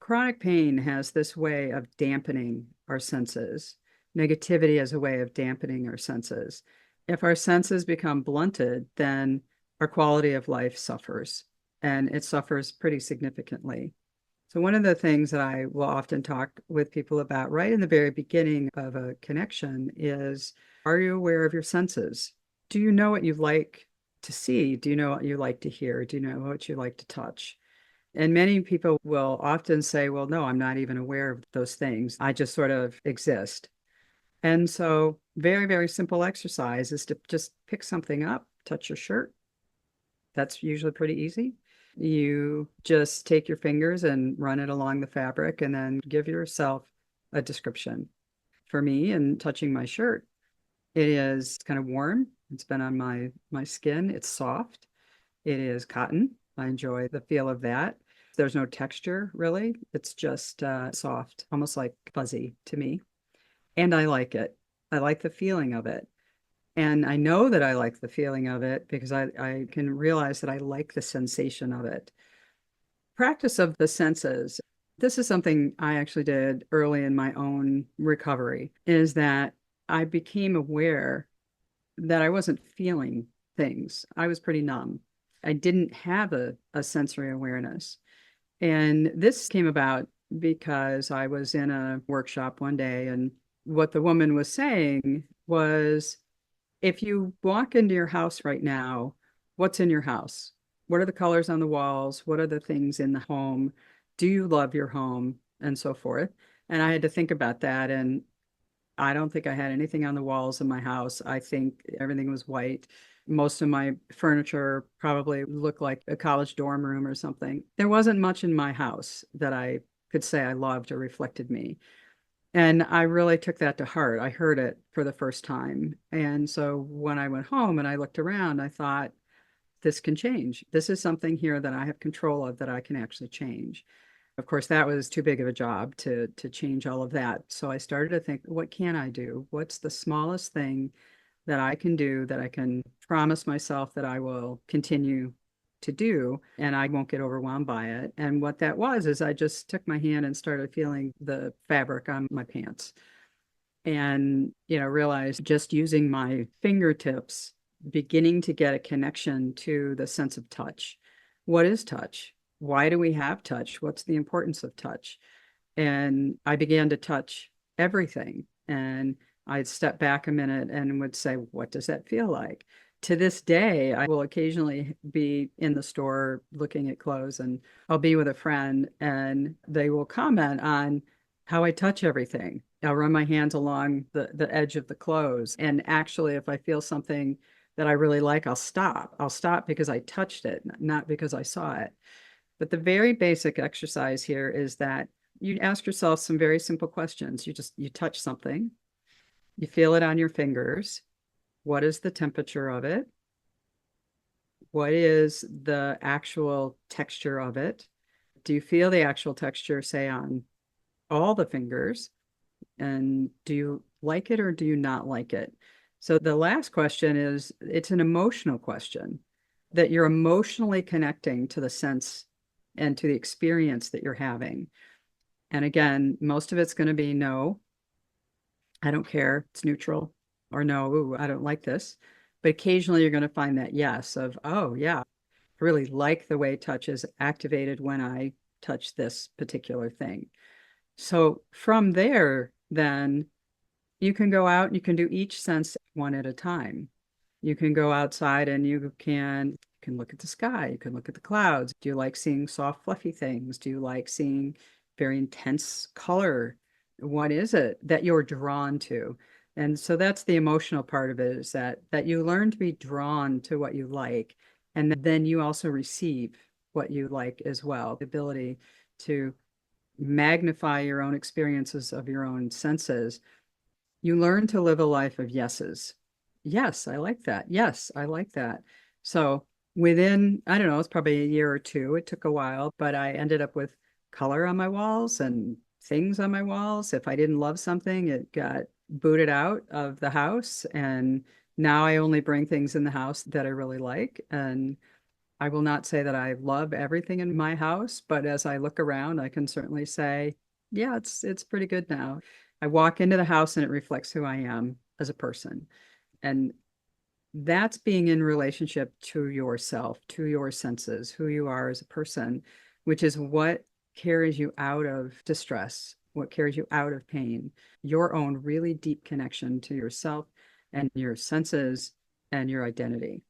Chronic pain has this way of dampening our senses. Negativity has a way of dampening our senses. If our senses become blunted, then our quality of life suffers, and it suffers pretty significantly. So one of the things that I will often talk with people about right in the very beginning of a connection is, are you aware of your senses? Do you know what you like to see? Do you know what you like to hear? Do you know what you like to touch? And many people will often say, well, no, I'm not even aware of those things. I just sort of exist. And so very, very simple exercise is to just pick something up, touch your shirt. That's usually pretty easy. You just take your fingers and run it along the fabric and then give yourself a description. For me, in touching my shirt, it is kind of warm. It's been on my skin. It's soft. It is cotton. I enjoy the feel of that. There's no texture really. It's just soft, almost like fuzzy to me. And I like it. I like the feeling of it. And I know that I like the feeling of it because I can realize that I like the sensation of it. Practice of the senses. This is something I actually did early in my own recovery, is that I became aware that I wasn't feeling things. I was pretty numb. I didn't have a sensory awareness. And this came about because I was in a workshop one day, and what the woman was saying was, if you walk into your house right now, what's in your house? What are the colors on the walls? What are the things in the home? Do you love your home? And so forth. And I had to think about that. And I don't think I had anything on the walls in my house. I think everything was white. Most of my furniture probably looked like a college dorm room or something. There wasn't much in my house that I could say I loved or reflected me. And I really took that to heart. I heard it for the first time. And so when I went home and I looked around, I thought, this can change. This is something here that I have control of that I can actually change. Of course, that was too big of a job to change all of that. So I started to think, what can I do? What's the smallest thing that I can do that I can promise myself that I will continue to do and I won't get overwhelmed by it. And what that was is I just took my hand and started feeling the fabric on my pants and, realized just using my fingertips, beginning to get a connection to the sense of touch. What is touch? Why do we have touch? What's the importance of touch? And I began to touch everything. And I'd step back a minute and would say, what does that feel like? To this day, I will occasionally be in the store looking at clothes, and I'll be with a friend and they will comment on how I touch everything. I'll run my hands along the edge of the clothes. And actually, if I feel something that I really like, I'll stop. I'll stop because I touched it, not because I saw it. But the very basic exercise here is that you ask yourself some very simple questions. You touch something, you feel it on your fingers. What is the temperature of it? What is the actual texture of it? Do you feel the actual texture, say, on all the fingers? And do you like it or do you not like it? So the last question is, it's an emotional question that you're emotionally connecting to the sense and to the experience that you're having. And again, most of it's going to be no, I don't care, it's neutral, or no, ooh, I don't like this. But occasionally you're going to find that yes of, oh, yeah, I really like the way touch is activated when I touch this particular thing. So from there, then you can go out and you can do each sense one at a time. You can go outside and you can look at the sky, you can look at the clouds. Do you like seeing soft, fluffy things? Do you like seeing very intense color? What is it that you're drawn to? And so that's the emotional part of it, is that you learn to be drawn to what you like. And then you also receive what you like as well. The ability to magnify your own experiences of your own senses. You learn to live a life of yeses. Yes, I like that. Yes, I like that. So within, I don't know, it's probably a year or two. It took a while, but I ended up with color on my walls and things on my walls. If I didn't love something, it got booted out of the house. And now I only bring things in the house that I really like. And I will not say that I love everything in my house, but as I look around, I can certainly say, yeah, it's pretty good now. I walk into the house and it reflects who I am as a person. And that's being in relationship to yourself, to your senses, who you are as a person, which is what carries you out of distress, what carries you out of pain, your own really deep connection to yourself and your senses and your identity.